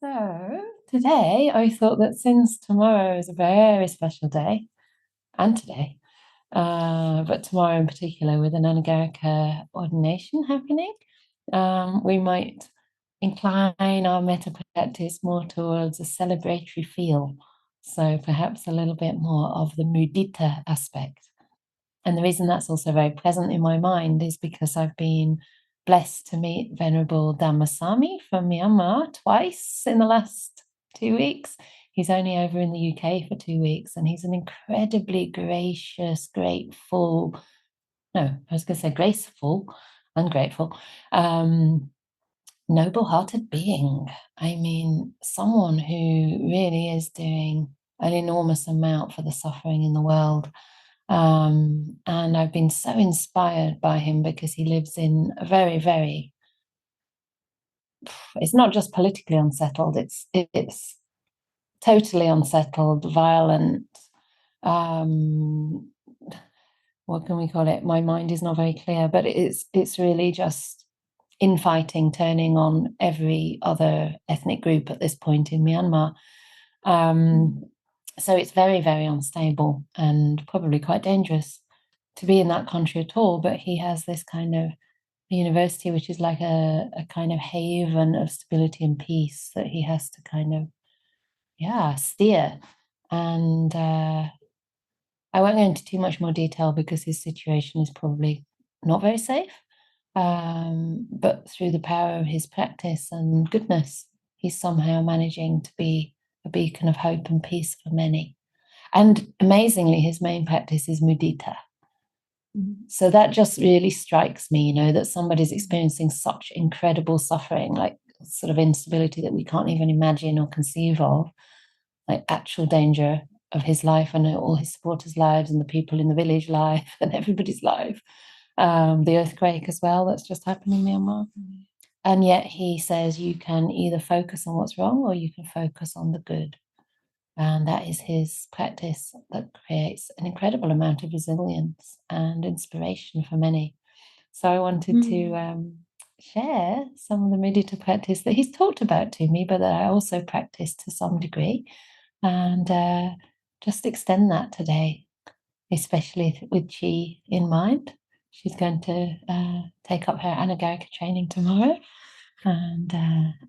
So today I thought that since tomorrow is a very special day, and today, but tomorrow in particular with an Anagarika ordination happening, we might incline our metta practice more towards a celebratory feel. So perhaps a little bit more of the mudita aspect. And the reason that's also very present in my mind is because I've been blessed to meet Venerable Dhammasami from Myanmar twice in the last 2 weeks. He's only over in the UK for 2 weeks, and he's an incredibly gracious, grateful, no, I was going to say graceful, ungrateful, noble-hearted being. I mean, someone who really is doing an enormous amount for the suffering in the world. And I've been so inspired by him because he lives in a very, very, it's not just politically unsettled, it's totally unsettled, violent, what can we call it? My mind is not very clear, but it's really just infighting, turning on every other ethnic group at this point in Myanmar. So it's very, very unstable and probably quite dangerous to be in that country at all. But he has this kind of university, which is like a kind of haven of stability and peace that he has to kind of, steer. And I won't go into too much more detail because his situation is probably not very safe. But through the power of his practice and goodness, he's somehow managing to be a beacon of hope and peace for many. And amazingly, his main practice is mudita. So that just really strikes me, that somebody's experiencing such incredible suffering, like sort of instability that we can't even imagine or conceive of, like actual danger of his life and all his supporters' lives and the people in the village life and everybody's life. The earthquake as well that's just happened in Myanmar. And yet he says you can either focus on what's wrong or you can focus on the good. And that is his practice that creates an incredible amount of resilience and inspiration for many. So I wanted to share some of the mudita practice that he's talked about to me, but that I also practice to some degree, and just extend that today, especially with Chi in mind. She's going to take up her Anagarika training tomorrow and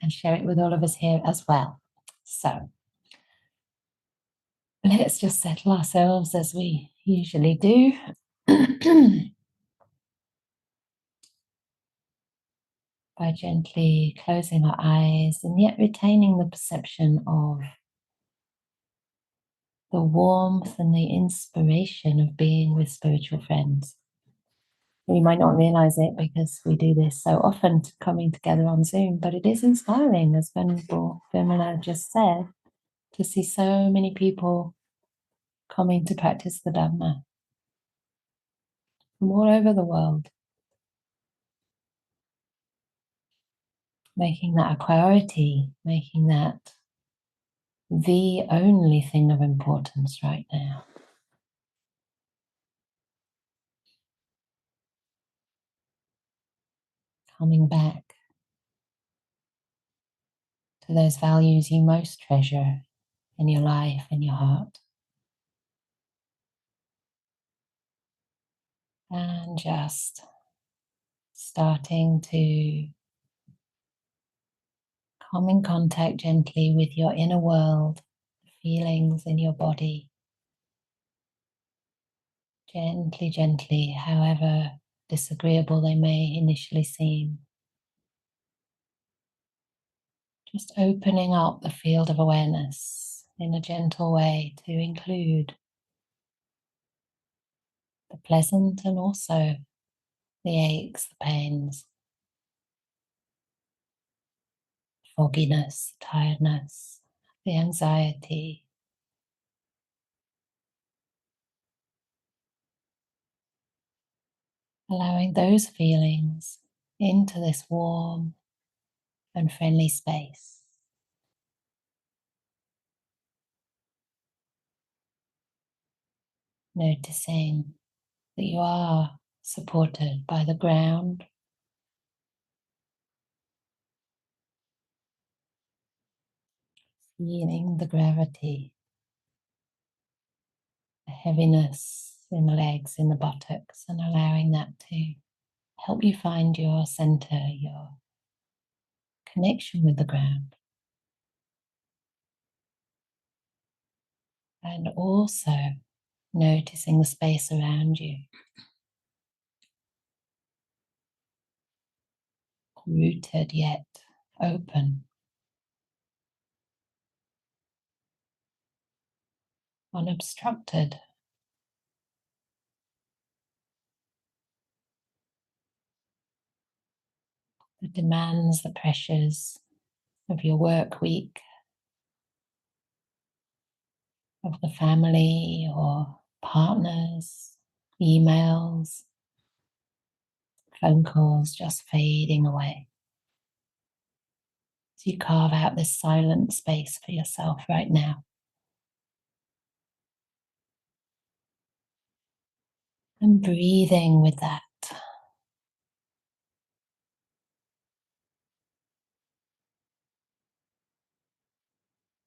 share it with all of us here as well. So let's just settle ourselves as we usually do. By gently closing our eyes and yet retaining the perception of the warmth and the inspiration of being with spiritual friends. We might not realize it because we do this so often, coming together on Zoom, but it is inspiring, as Venerable Vimala just said, to see so many people coming to practice the Dhamma from all over the world, making that a priority, making that the only thing of importance right now. Coming back to those values you most treasure in your life, in your heart. And just starting to come in contact gently with your inner world, the feelings in your body. Gently, gently, however disagreeable they may initially seem. Just opening up the field of awareness in a gentle way to include the pleasant and also the aches, the pains, fogginess, tiredness, the anxiety. Allowing those feelings into this warm and friendly space. Noticing that you are supported by the ground, Feeling the gravity, the heaviness in the legs, in the buttocks, and allowing that to help you find your center, your connection with the ground. And also noticing the space around you, rooted yet open, unobstructed. The demands, the pressures of your work week, of the family or partners, emails, phone calls just fading away. So you carve out this silent space for yourself right now. And breathing with that.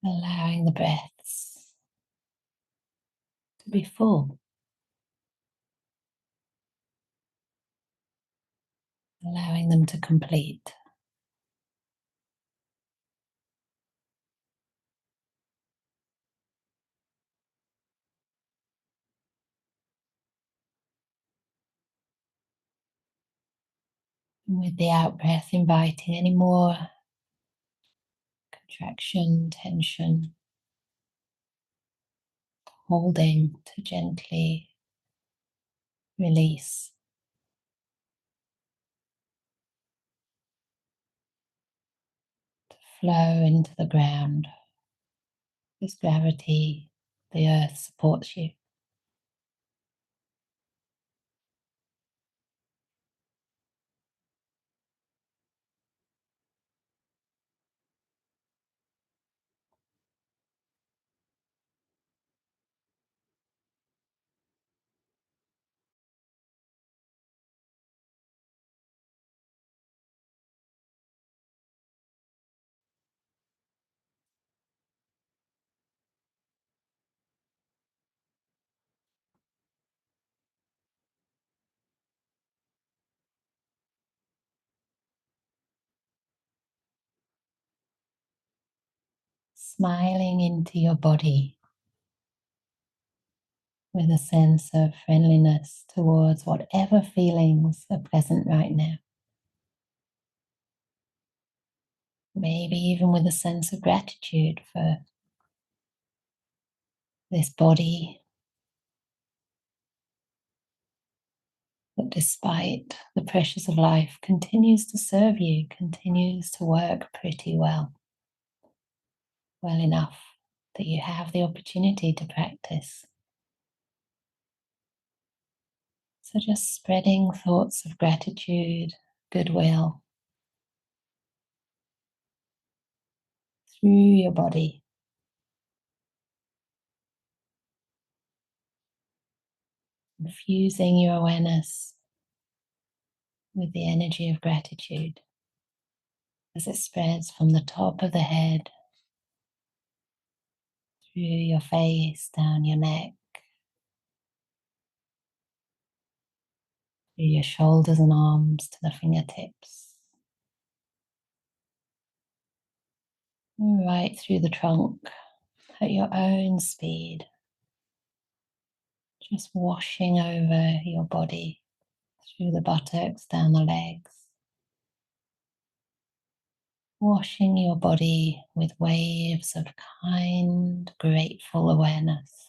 Allowing the breaths to be full. Allowing them to complete. And with the out breath, inviting any more contraction, tension, holding to gently release. To flow into the ground. This gravity, the earth supports you. Smiling into your body with a sense of friendliness towards whatever feelings are present right now. Maybe even with a sense of gratitude for this body that, despite the pressures of life, continues to serve you, continues to work pretty well, well enough that you have the opportunity to practice. So just spreading thoughts of gratitude, goodwill through your body. Infusing your awareness with the energy of gratitude as it spreads from the top of the head through your face, down your neck, through your shoulders and arms to the fingertips, right through the trunk at your own speed, just washing over your body through the buttocks, down the legs, washing your body with waves of kind, grateful awareness.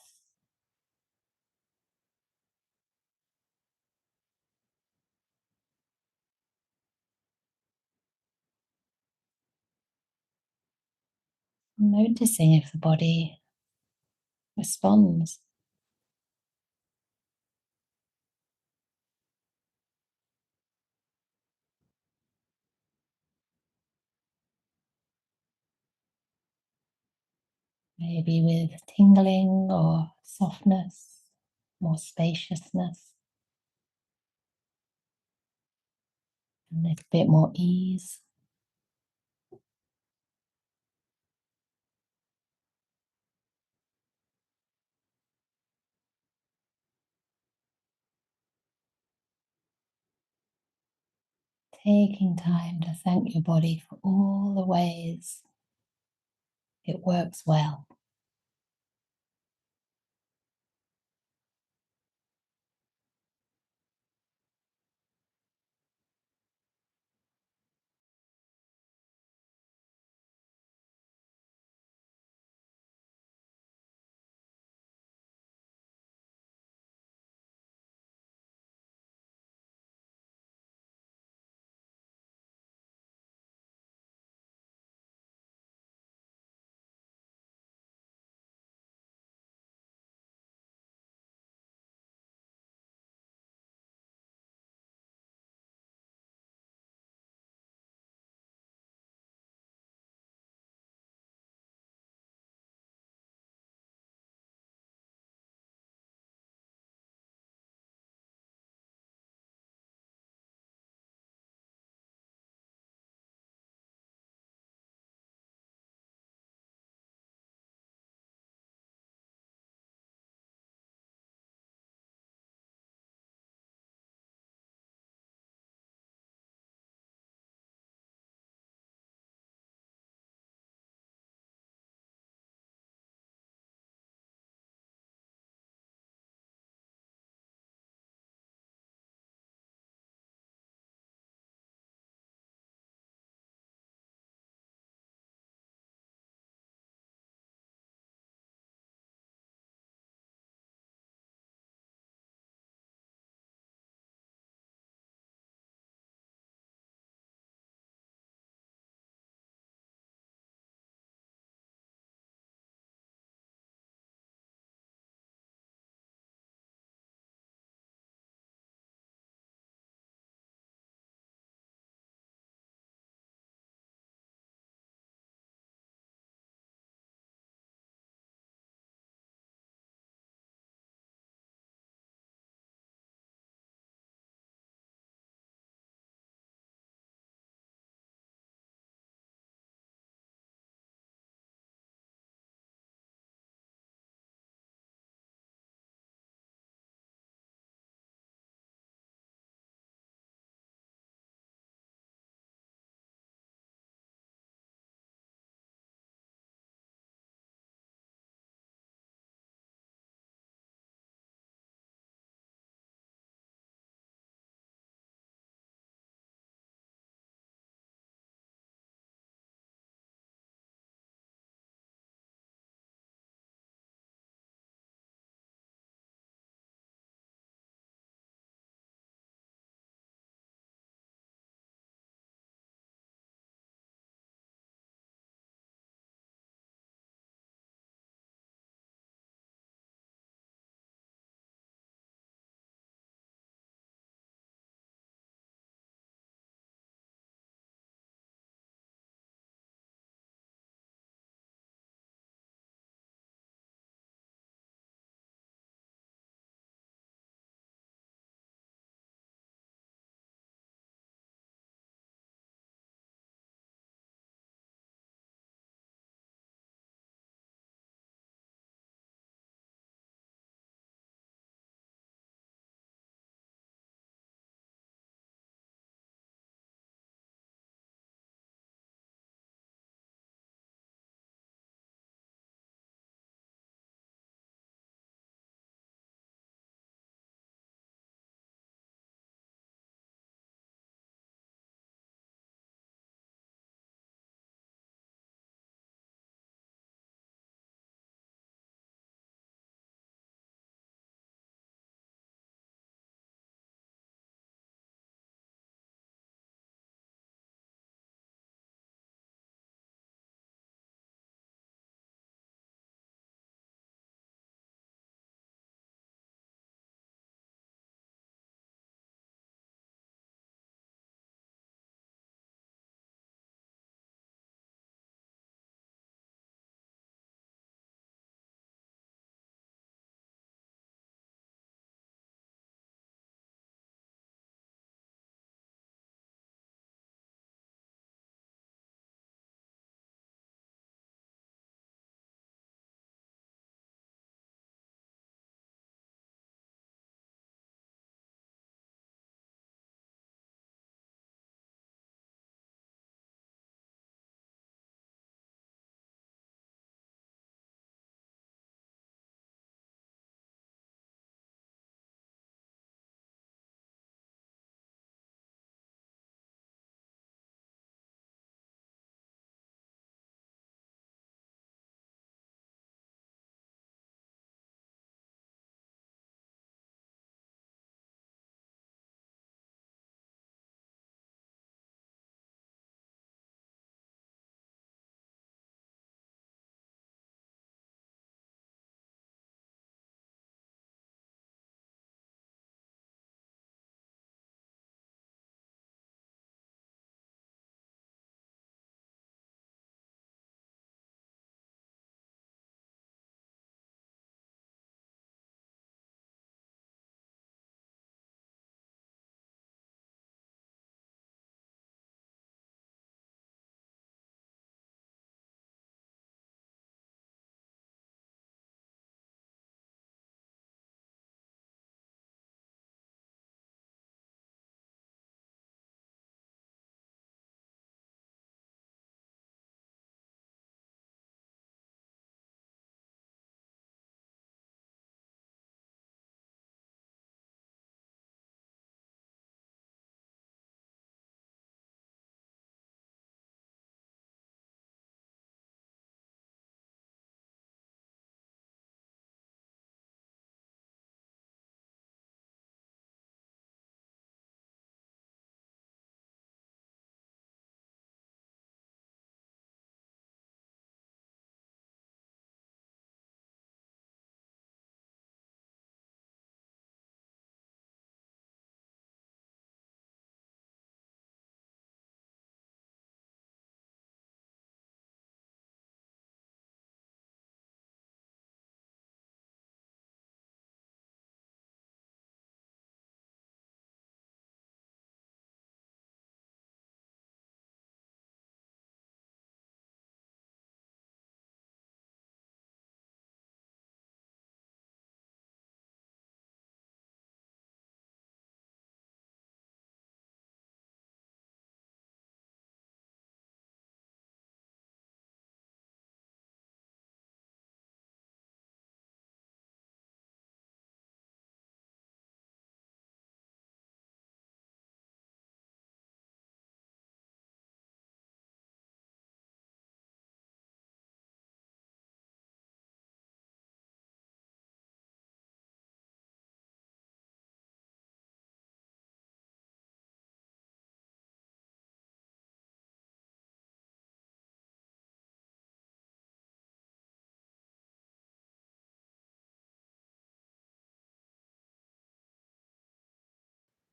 Noticing if the body responds. Maybe with tingling or softness, more spaciousness, a little bit more ease. taking time to thank your body for all the ways it works well.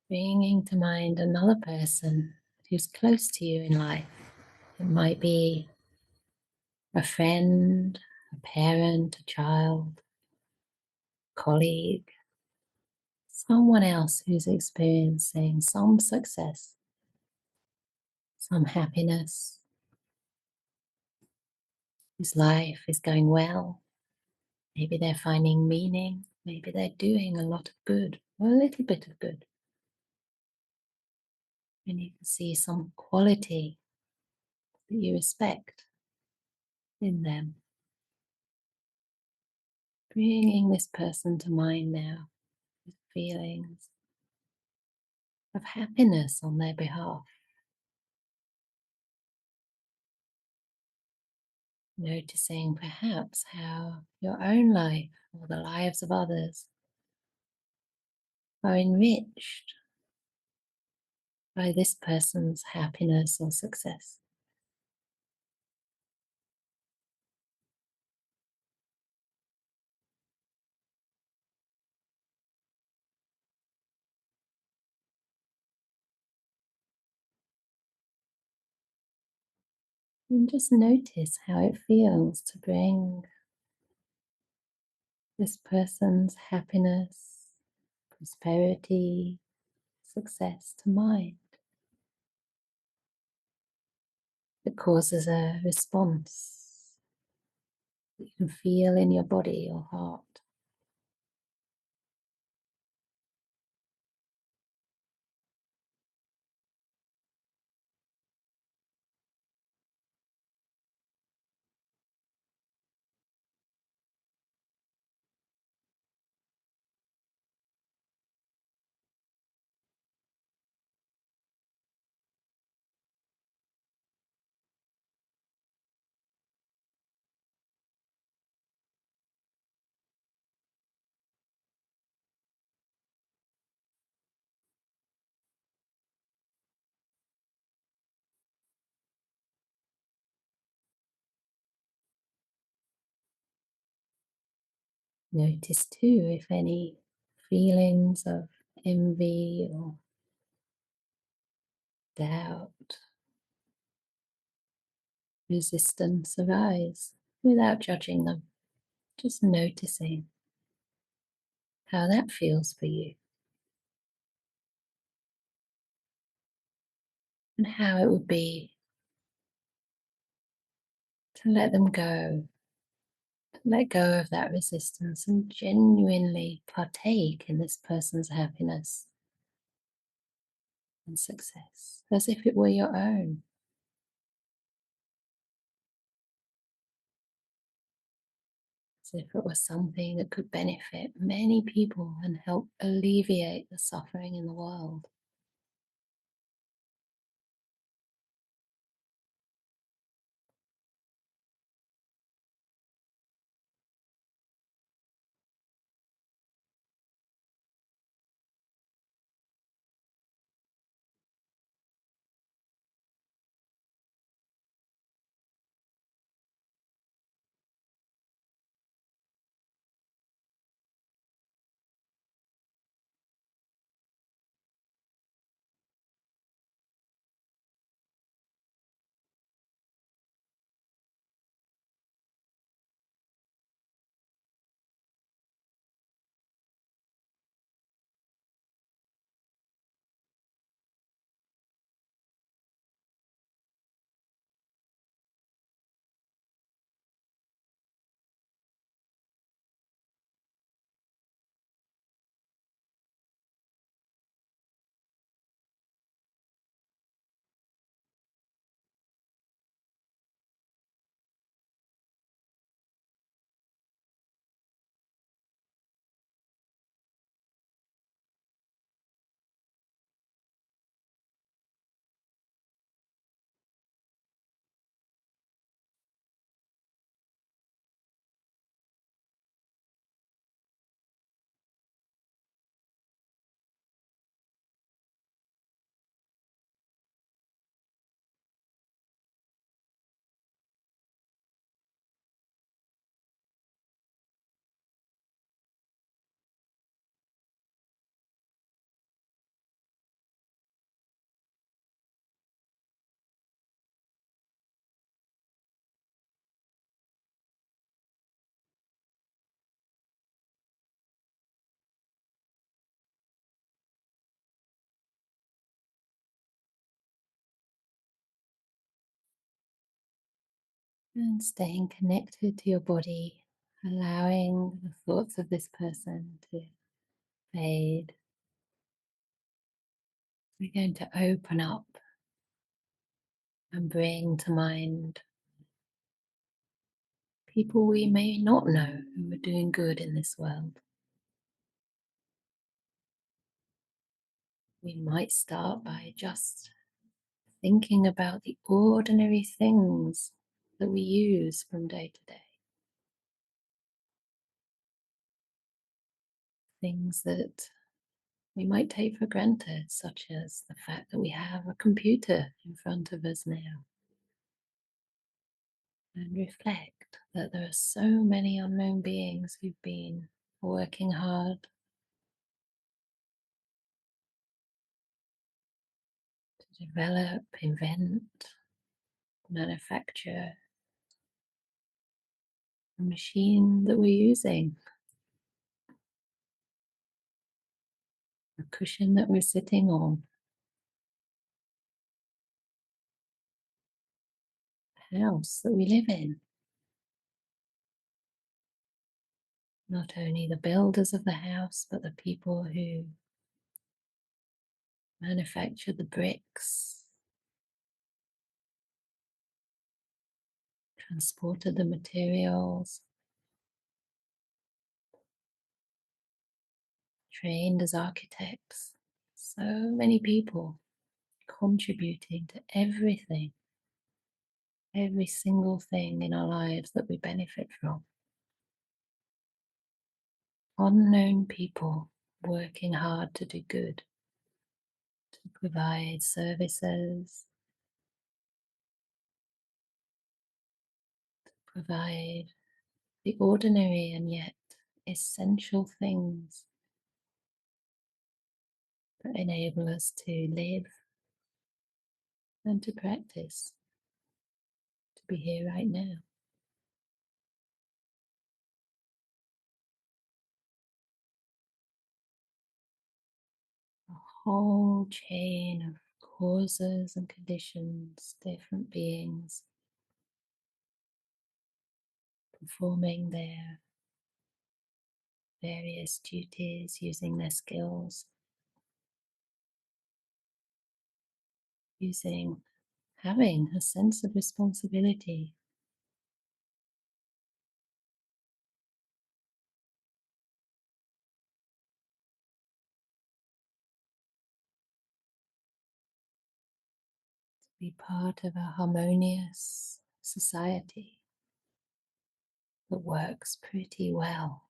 Bringing to mind another person who's close to you in life. It might be a friend, a parent, a child, colleague, someone else who's experiencing some success, some happiness, whose life is going well. Maybe they're finding meaning, maybe they're doing a lot of good or a little bit of good. And you can see some quality that you respect in them. Bringing this person to mind now with feelings of happiness on their behalf. Noticing perhaps how your own life or the lives of others are enriched by this person's happiness or success. And just notice how it feels to bring this person's happiness, prosperity, success to mind. It causes a response that you can feel in your body or heart. Notice too if any feelings of envy or doubt, resistance arise without judging them, just noticing how that feels for you and how it would be to let them go, to let go of that resistance and genuinely partake in this person's happiness and success as if it were your own. As if it was something that could benefit many people and help alleviate the suffering in the world. And staying connected to your body, allowing the thoughts of this person to fade. We're going to open up and bring to mind people we may not know who are doing good in this world. We might start by just thinking about the ordinary things that we use from day to day. Things that we might take for granted, such as the fact that we have a computer in front of us now. And reflect that there are so many unknown beings who've been working hard to develop, invent, manufacture the machine that we're using, the cushion that we're sitting on, the house that we live in. Not only the builders of the house, but the people who manufacture the bricks, transported the materials, trained as architects. So many people contributing to everything, every single thing in our lives that we benefit from. Unknown people working hard to do good, to provide services, provide the ordinary and yet essential things that enable us to live and to practice, to be here right now. A whole chain of causes and conditions, different beings performing their various duties, using their skills, having a sense of responsibility. To be part of a harmonious society that works pretty well.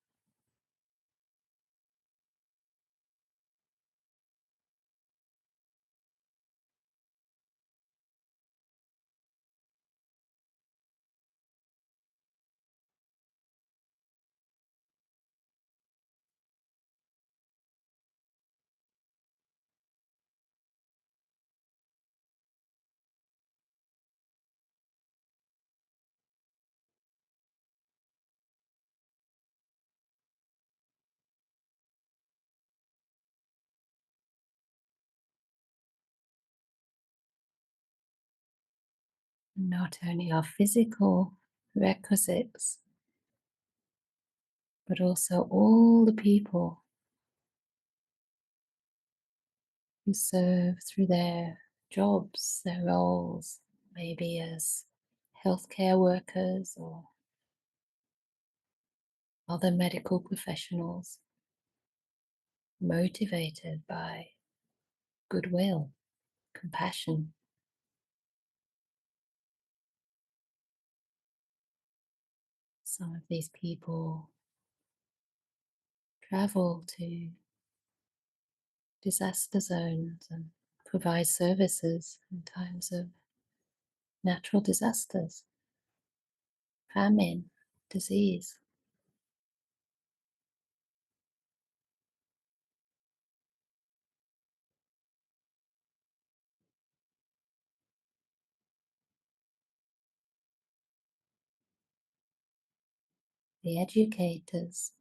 Not only our physical requisites, but also all the people who serve through their jobs, their roles, maybe as healthcare workers or other medical professionals, motivated by goodwill, compassion. Some of these people travel to disaster zones and provide services in times of natural disasters, famine, disease. The educators,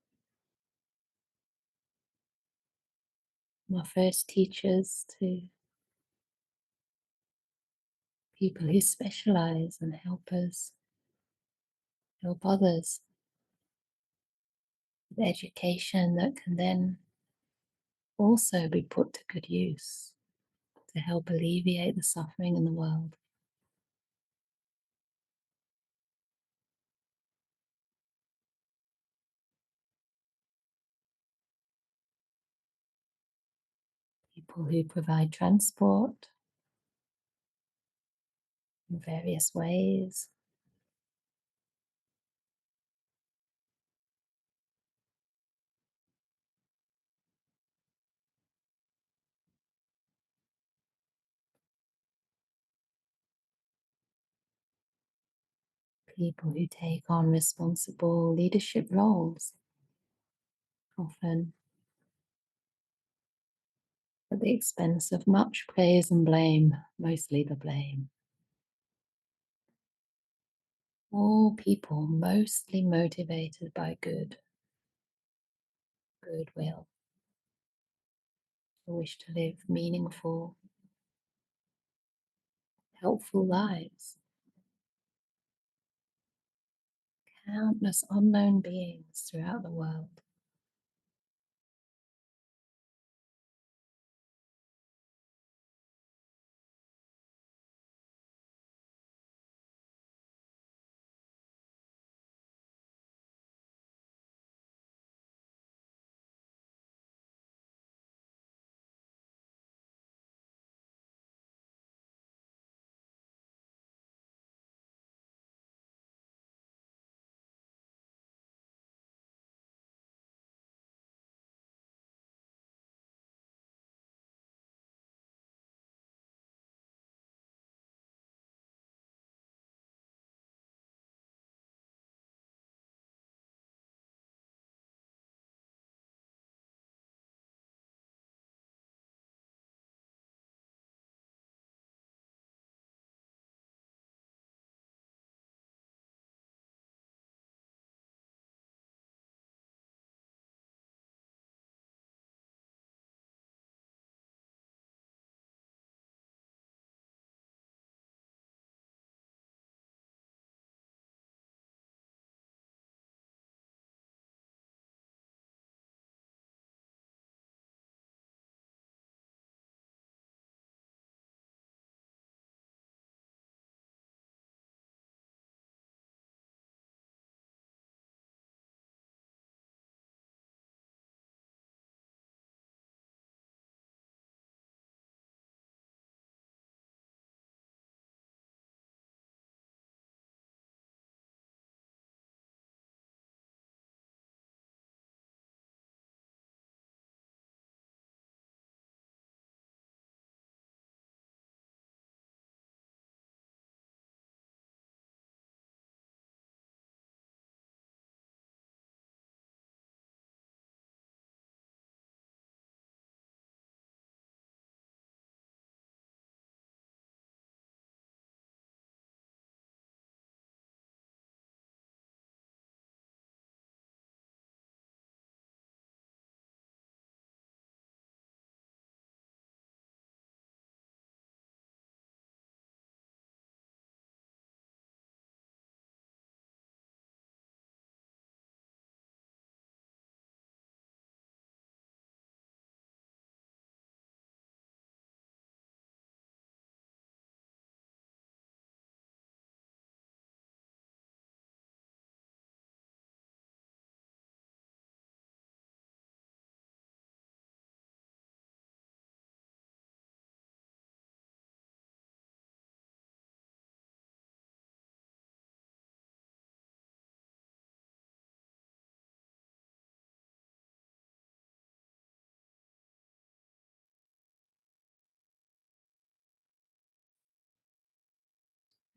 our first teachers, to people who specialize and help us help others with education that can then also be put to good use to help alleviate the suffering in the world. People who provide transport in various ways, people who take on responsible leadership roles, often at the expense of much praise and blame, mostly the blame. All people mostly motivated by goodwill, who wish to live meaningful, helpful lives. Countless unknown beings throughout the world.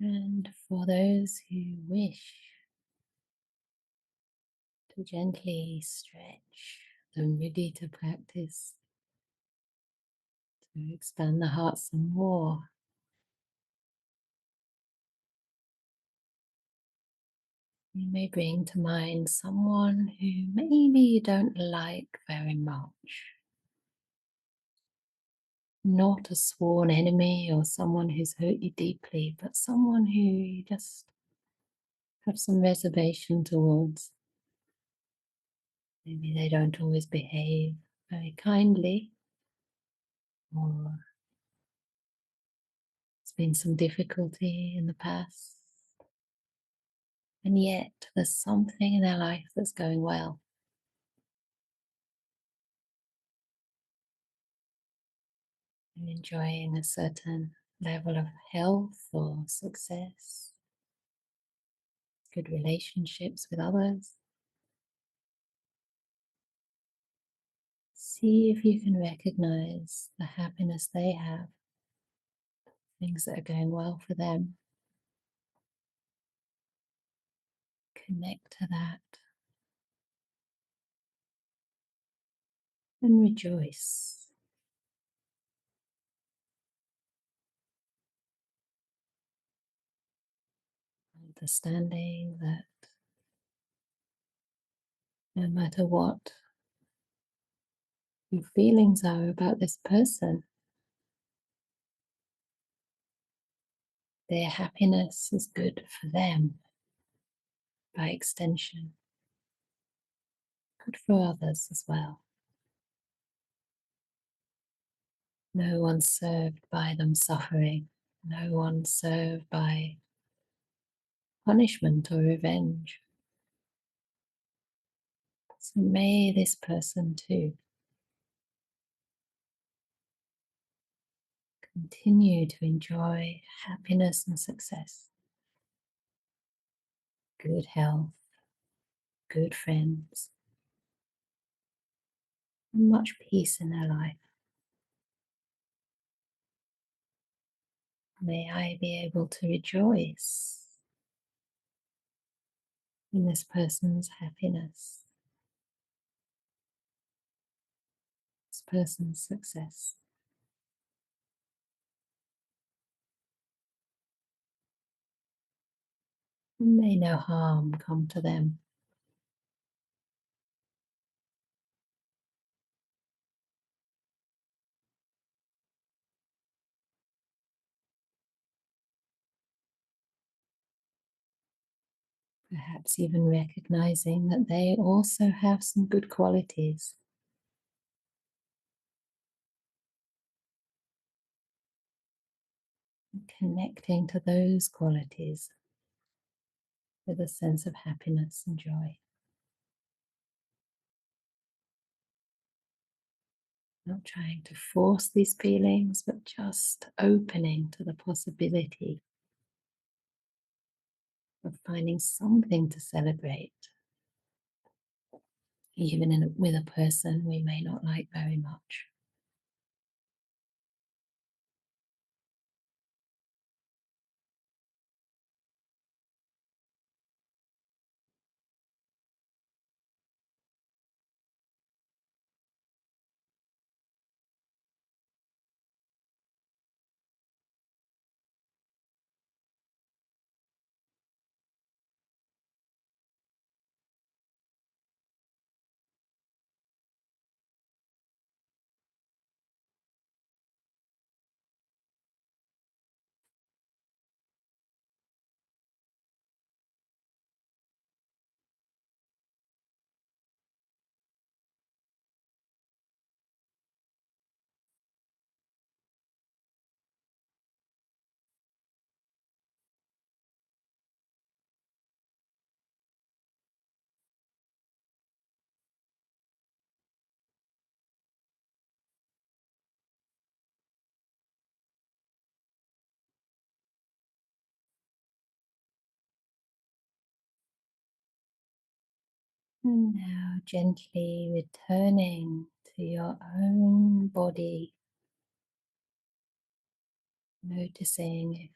And for those who wish to gently stretch the Mudita practice to expand the heart some more, you may bring to mind someone who maybe you don't like very much. Not a sworn enemy or someone who's hurt you deeply, but someone who you just have some reservation towards. Maybe they don't always behave very kindly, or there's been some difficulty in the past. And yet there's something in their life that's going well. They're enjoying a certain level of health or success, good relationships with others. See if you can recognize the happiness they have, things that are going well for them. Connect to that and rejoice. Understanding that no matter what your feelings are about this person, their happiness is good for them by extension, good for others as well. No one's served by them suffering, no one's served by punishment or revenge. So may this person too continue to enjoy happiness and success, good health, good friends, and much peace in their life. May I be able to rejoice in this person's happiness, this person's success. And may no harm come to them. Perhaps even recognizing that they also have some good qualities. Connecting to those qualities with a sense of happiness and joy. Not trying to force these feelings, but just opening to the possibility of finding something to celebrate, even with a person we may not like very much. And now gently returning to your own body, noticing if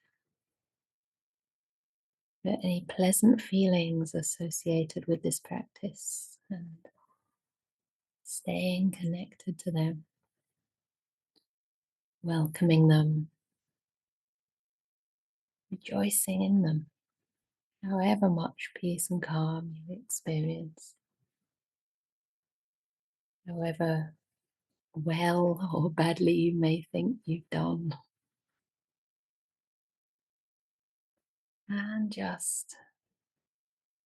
there are any pleasant feelings associated with this practice and staying connected to them, welcoming them, rejoicing in them, however much peace and calm you experience, however well or badly you may think you've done. And just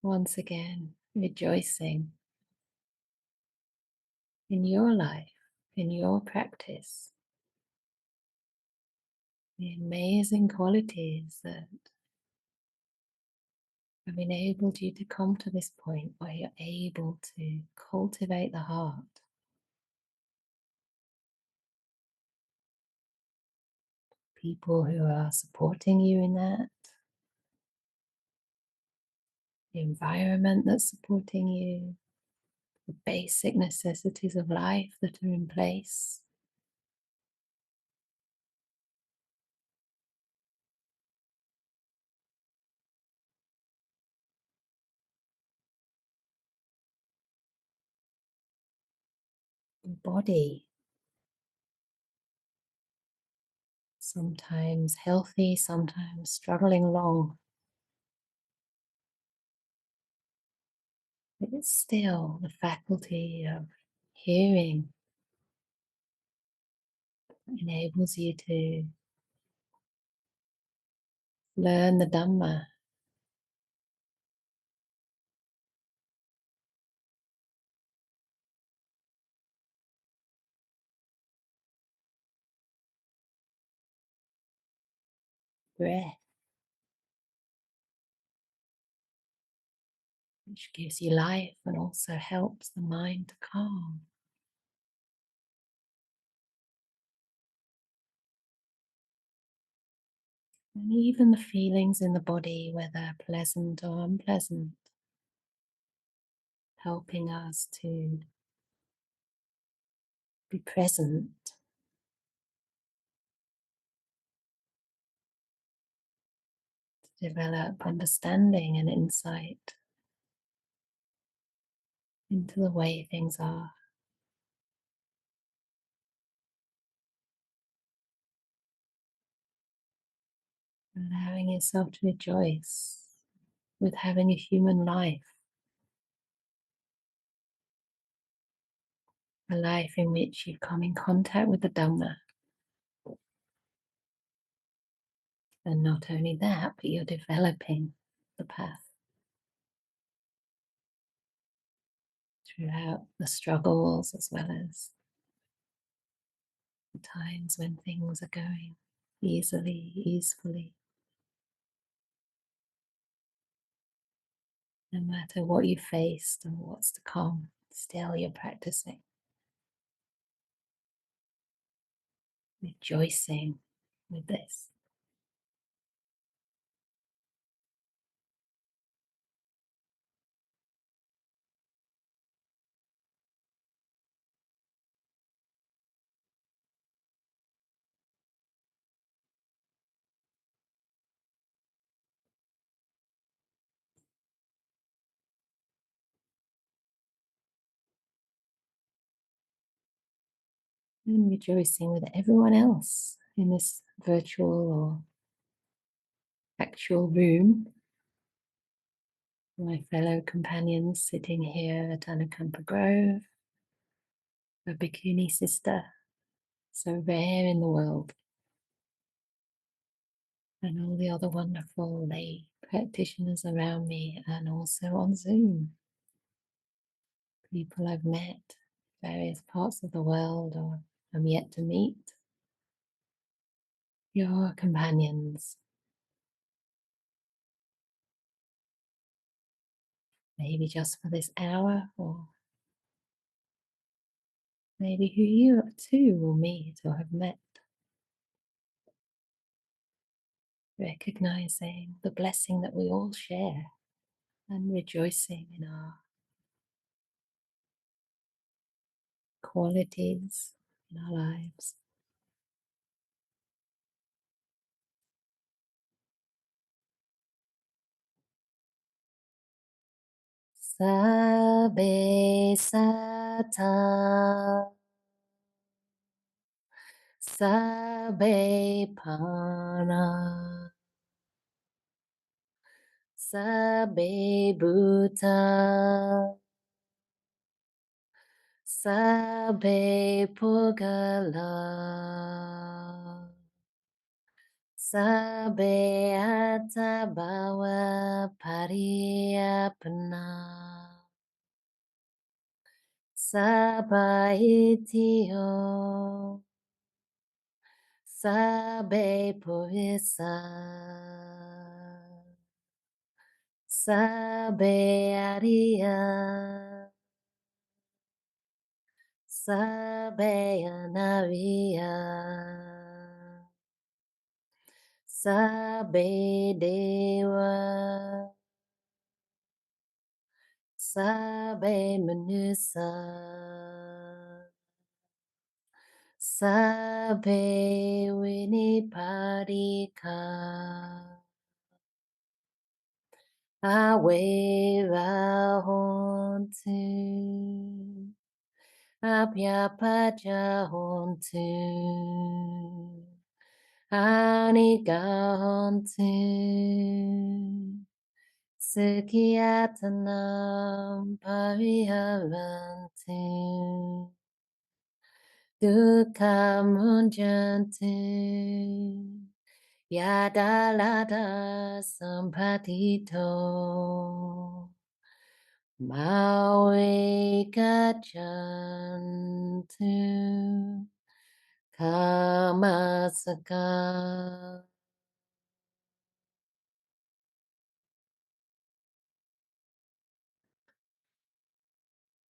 Once again, rejoicing in your life, in your practice, the amazing qualities that have enabled you to come to this point where you're able to cultivate the heart. People who are supporting you in that, the environment that's supporting you, the basic necessities of life that are in place. Your body, sometimes healthy, sometimes struggling along. But it's still the faculty of hearing that enables you to learn the Dhamma. Breath, which gives you life and also helps the mind to calm. And even the feelings in the body, whether pleasant or unpleasant, helping us to be present, to develop understanding and insight into the way things are. Allowing yourself to rejoice with having a human life, a life in which you come in contact with the Dhamma. And not only that, but you're developing the path throughout the struggles as well as the times when things are going easily. No matter what you faced and what's to come, still you're practicing, rejoicing with this. And rejoicing with everyone else in this virtual or actual room. My fellow companions sitting here at Anagarika Grove, a bikini sister, so rare in the world, and all the other wonderful lay practitioners around me, and also on Zoom, people I've met, various parts of the world or I'm yet to meet, your companions, maybe just for this hour, or maybe who you too will meet or have met. Recognizing the blessing that we all share and rejoicing in our qualities in our lives. Sabe sata, sabe pana, sabe bhuta, sabe pugala, Sabe atabawa pariyapana. Sabaitio. Sabe purisa. Sabe aria. Sabe anavia. Sabe dewa. Sabe manusa. Sabe winipadika. Awe hontu. Apyapacha hontu. Aniga hontu. Sukhiyatanam pariharantu. Dukkam munjantu. Yadalada sampatito. Maui gachantu. Kamasaka.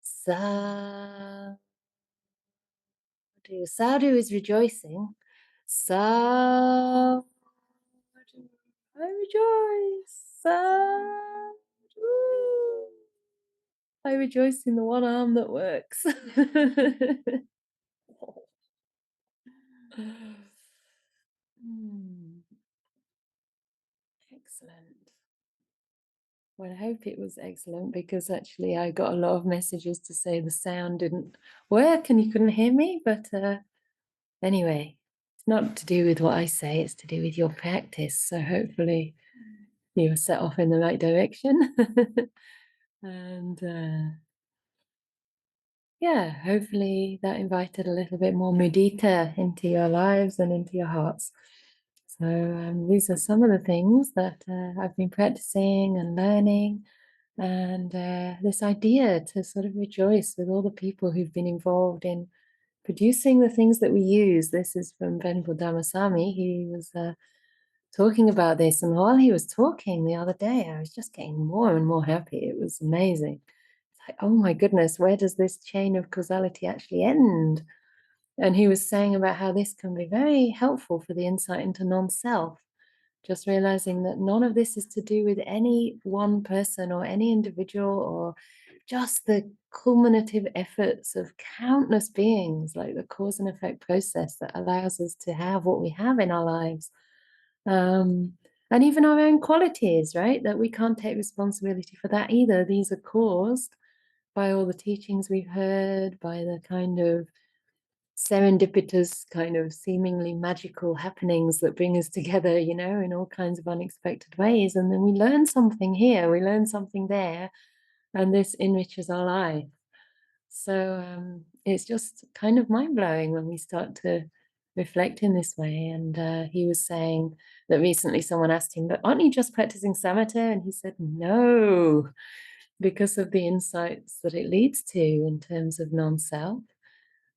Sadhu. Sadhu is rejoicing. Sadhu. I rejoice. Sadhu. I rejoice in the one arm that works. Excellent. Well, I hope it was excellent because actually I got a lot of messages to say the sound didn't work and you couldn't hear me. But anyway, it's not to do with what I say, it's to do with your practice. So hopefully you were set off in the right direction. And yeah, hopefully that invited a little bit more mudita into your lives and into your hearts. So these are some of the things that I've been practicing and learning. And this idea to sort of rejoice with all the people who've been involved in producing the things that we use. This is from Ven Dhammasami. He was talking about this, and while he was talking the other day, I was just getting more and more happy. It was amazing. It's like, oh my goodness, where does this chain of causality actually end? And he was saying about how this can be very helpful for the insight into non-self. Just realizing that none of this is to do with any one person or any individual, or just the culminative efforts of countless beings, like the cause and effect process that allows us to have what we have in our lives. And even our own qualities, right? That we can't take responsibility for that either. These are caused by all the teachings we've heard, by the kind of serendipitous, kind of seemingly magical happenings that bring us together, you know, in all kinds of unexpected ways. And then we learn something here, we learn something there, and this enriches our life. So it's just kind of mind-blowing when we start to reflect in this way. And he was saying that recently someone asked him, but aren't you just practicing samatha? And he said, no, because of the insights that it leads to in terms of non-self.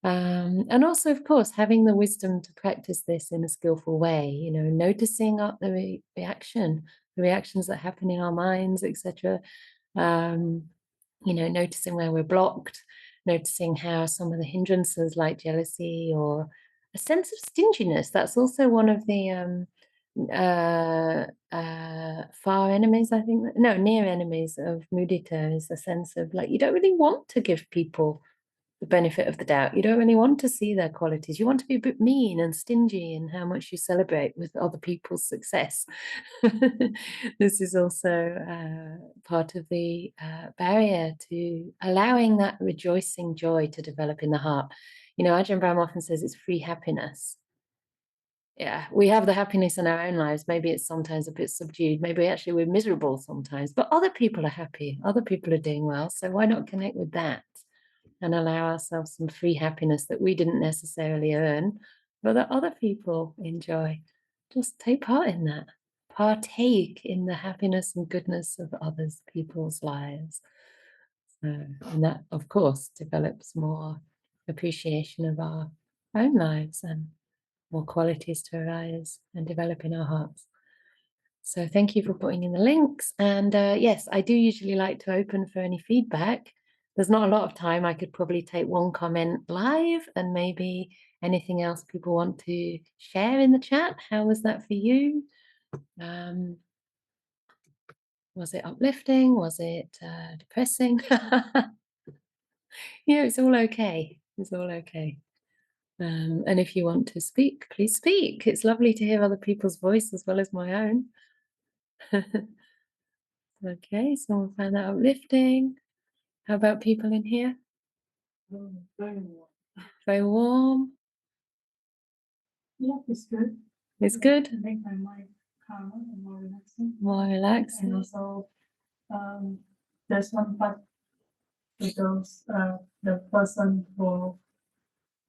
And also, of course, having the wisdom to practice this in a skillful way, you know, noticing the reactions that happen in our minds, etc. You know, noticing where we're blocked, noticing how some of the hindrances like jealousy or a sense of stinginess, that's also one of the far enemies, I think. No, near enemies of mudita is a sense of like, you don't really want to give people the benefit of the doubt. You don't really want to see their qualities. You want to be a bit mean and stingy in how much you celebrate with other people's success. This is also part of the barrier to allowing that rejoicing joy to develop in the heart. You know, Ajahn Brahm often says it's free happiness. Yeah, we have the happiness in our own lives. Maybe it's sometimes a bit subdued. Maybe actually we're miserable sometimes, but other people are happy. Other people are doing well. So why not connect with that and allow ourselves some free happiness that we didn't necessarily earn, but that other people enjoy? just take part in that. Partake in the happiness and goodness of others, people's lives. So, and that, of course, develops more appreciation of our own lives and more qualities to arise and develop in our hearts. So thank you for putting in the links. And yes, I do usually like to open for any feedback. There's not a lot of time. I could probably take one comment live and maybe anything else people want to share in the chat. How was that for you? Was it uplifting? Was it depressing? It's all okay. It's all okay. And if you want to speak, please speak. It's lovely to hear other people's voice as well as my own. Okay, someone found that uplifting. How about people in here? Very warm. Very warm. Yeah, it's good. It's good. To make my mind calmer and more relaxing. More relaxing. And also, there's one part because the person who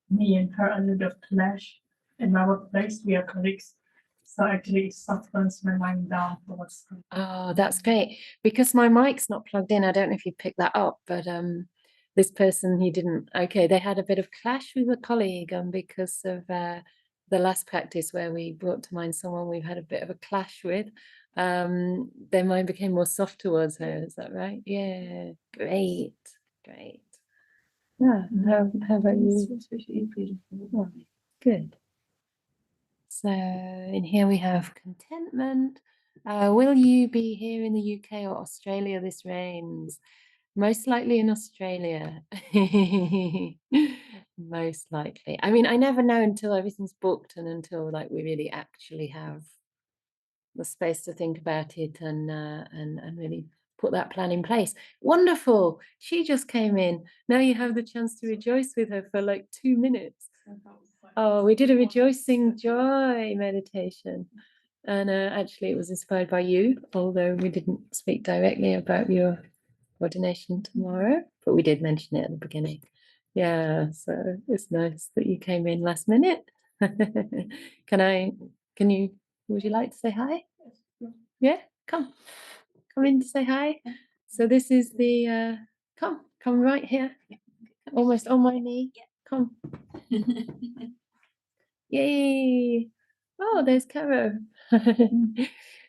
me and her a little bit of clash in my workplace. We are colleagues. So actually it softens my mind down towards her. Oh, that's great. Because my mic's not plugged in. I don't know if you picked that up, but this person, he didn't. Okay, they had a bit of clash with a colleague because of the last practice where we brought to mind someone we've had a bit of a clash with. Their mind became more soft towards her. Is that right? Yeah, great, great. Yeah, how about you? Oh, good. So in here we have contentment. Will you be here in the UK or Australia this rains? Most likely in Australia. Most likely. I mean, I never know until everything's booked and until like we really actually have the space to think about it and really put that plan in place. Wonderful. She just came in. Now you have the chance to rejoice with her for like 2 minutes. Oh, we did a rejoicing joy meditation. And actually it was inspired by you, although we didn't speak directly about your ordination tomorrow, but we did mention it at the beginning. Yeah, so it's nice that you came in last minute. Would you like to say hi? Yeah, come in to say hi. So this is the, come right here, almost on my knee, come. Yay. Oh, there's Caro.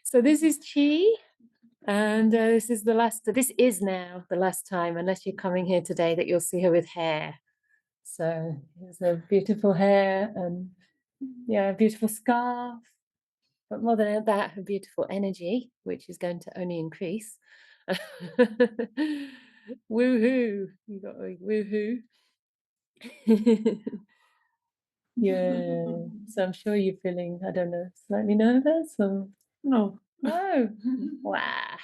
So this is Chi. And this is now the last time, unless you're coming here today, that you'll see her with hair. So there's a beautiful hair and a beautiful scarf. But more than that, her beautiful energy, which is going to only increase. Woohoo! You got a woohoo. Yeah. So I'm sure you're feeling, I don't know, slightly nervous or No. no. Wow.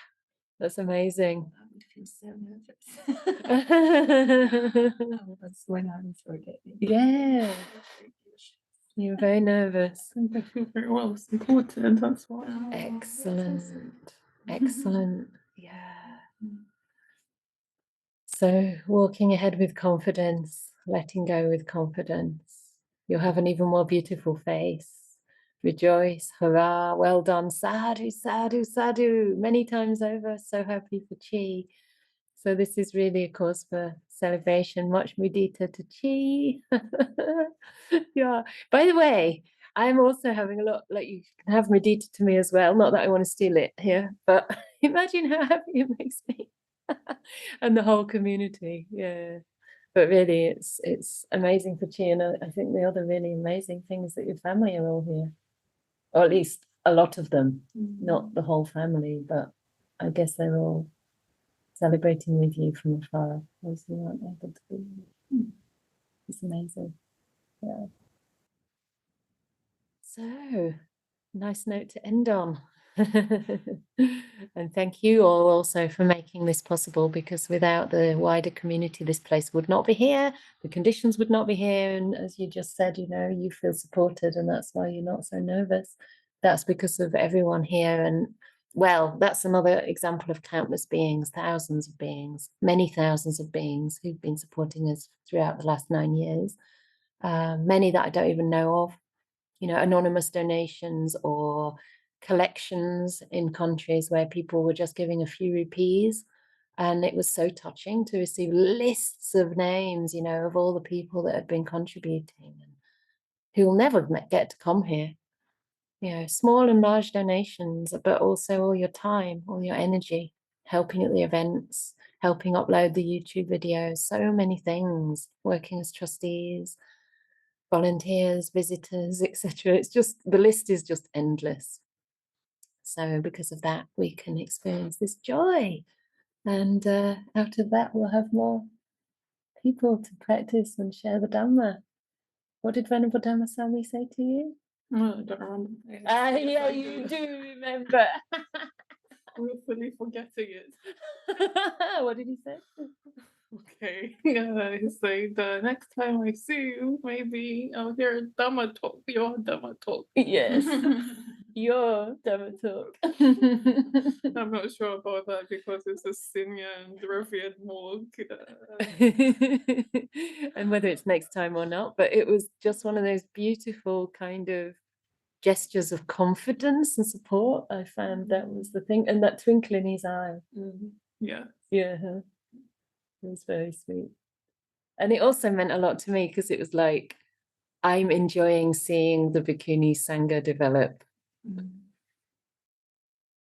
That's amazing. I would feel so nervous. That's when I'm forgetting. Yeah. You're very nervous. I feel very well. It's important. That's why. Excellent. Excellent. Yeah. So walking ahead with confidence, letting go with confidence. You'll have an even more beautiful face. Rejoice, hurrah, well done, sadhu, sadhu, sadhu, many times over. So happy for Chi. So this is really a cause for celebration. Much mudita to Chi. Yeah. By the way, I'm also having a lot, like you can have mudita to me as well. Not that I want to steal it here, but imagine how happy it makes me. And the whole community. Yeah. But really it's amazing for Chi, and I think the other really amazing thing is that your family are all here. Or at least a lot of them. Not the whole family, but I guess they're all celebrating with you from afar, as you aren't able to be. It's amazing. Yeah. So, nice note to end on. And thank you all also for making this possible, because without the wider community, this place would not be here, the conditions would not be here. And as you just said, you feel supported, and that's why you're not so nervous. That's because of everyone here. And well, that's another example of countless beings, thousands of beings, many thousands of beings who've been supporting us throughout the last 9 years. Many that I don't even know of. anonymous donations or collections in countries where people were just giving a few rupees. And it was so touching to receive lists of names, of all the people that had been contributing and who will never get to come here. Small and large donations, but also all your time, all your energy, helping at the events, helping upload the YouTube videos, so many things, working as trustees, volunteers, visitors, etc. It's just, the list is just endless. So because of that, we can experience this joy. And out of that, we'll have more people to practice and share the Dhamma. What did Ven Dhammasami say to you? I don't remember. Yeah, you do remember. Willfully forgetting it. What did he say? Okay. Yeah, he said, next time I see you, maybe I'll hear Dhamma talk, your Dhamma talk. Yes, your Dhamma talk. I'm not sure about that because it's a senior and revered monk. And whether it's next time or not, but it was just one of those beautiful kind of gestures of confidence and support. I found that was the thing, and that twinkle in his eye. Yeah. It was very sweet. And it also meant a lot to me because it was like, I'm enjoying seeing the Bhikkhuni Sangha develop.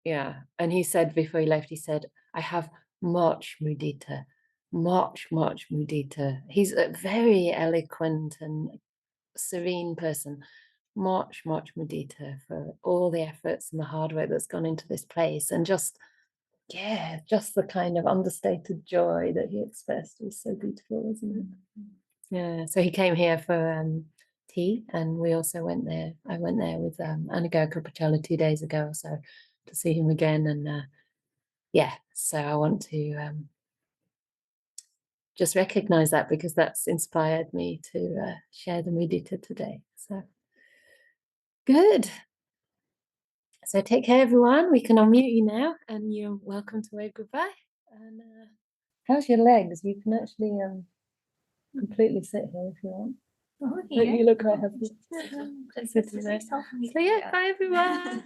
Yeah. And he said before he left, he said, I have much mudita, much mudita. He's a very eloquent and serene person. Much mudita for all the efforts and the hard work that's gone into this place. And just the kind of understated joy that he expressed was so beautiful, wasn't it? Yeah. So he came here for tea, and we also went there. I went there with Anagarika Chie 2 days ago, so to see him again. And so I want to just recognize that, because that's inspired me to share the mudita today. So good. So take care, everyone. We can unmute you now, and you're welcome to wave goodbye. And how's your legs? You can actually completely sit here if you want. Oh, You look quite happy. So So yeah, bye everyone.